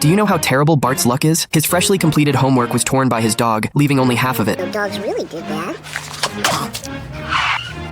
Do you know how terrible Bart's luck is? His freshly completed homework was torn by his dog, leaving only half of it. No dogs really did that.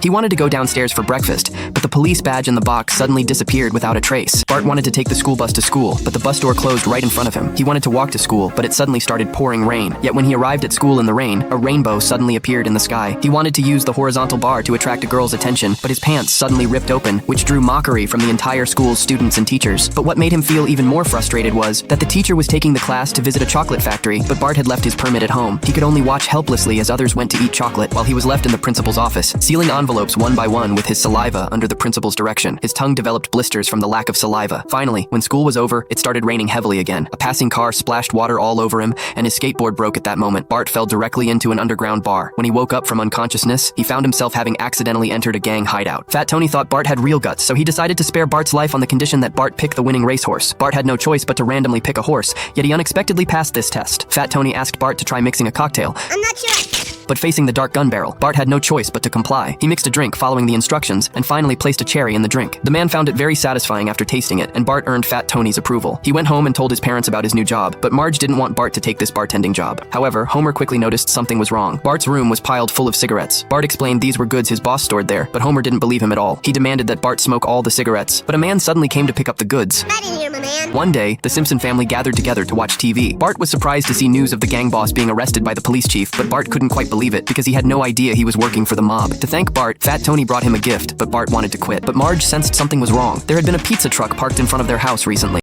He wanted to go downstairs for breakfast, but the police badge in the box suddenly disappeared without a trace. Bart wanted to take the school bus to school, but the bus door closed right in front of him. He wanted to walk to school, but it suddenly started pouring rain. Yet when he arrived at school in the rain, a rainbow suddenly appeared in the sky. He wanted to use the horizontal bar to attract a girl's attention, but his pants suddenly ripped open, which drew mockery from the entire school's students and teachers. But what made him feel even more frustrated was that the teacher was taking the class to visit a chocolate factory, but Bart had left his permit at home. He could only watch helplessly as others went to eat chocolate while he was left in the principal's office, sealing envelopes one by one with his saliva under the principal's direction. His tongue developed blisters from the lack of saliva. Finally, when school was over, it started raining heavily again. A passing car splashed water all over him, and his skateboard broke at that moment. Bart fell directly into an underground bar. When he woke up from unconsciousness, he found himself having accidentally entered a gang hideout. Fat Tony thought Bart had real guts, so he decided to spare Bart's life on the condition that Bart pick the winning racehorse. Bart had no choice but to randomly pick a horse, yet he unexpectedly passed this test. Fat Tony asked Bart to try mixing a cocktail. I'm not sure. But facing the dark gun barrel, Bart had no choice but to comply. He mixed a drink following the instructions and finally placed a cherry in the drink. The man found it very satisfying after tasting it, and Bart earned Fat Tony's approval. He went home and told his parents about his new job, but Marge didn't want Bart to take this bartending job. However, Homer quickly noticed something was wrong. Bart's room was piled full of cigarettes. Bart explained these were goods his boss stored there, but Homer didn't believe him at all. He demanded that Bart smoke all the cigarettes, but a man suddenly came to pick up the goods. Not in here, my man. One day, the Simpson family gathered together to watch TV. Bart was surprised to see news of the gang boss being arrested by the police chief, but Bart couldn't quite believe it because he had no idea he was working for the mob. To thank Bart, Fat Tony brought him a gift, but Bart wanted to quit. But Marge sensed something was wrong. There had been a pizza truck parked in front of their house recently.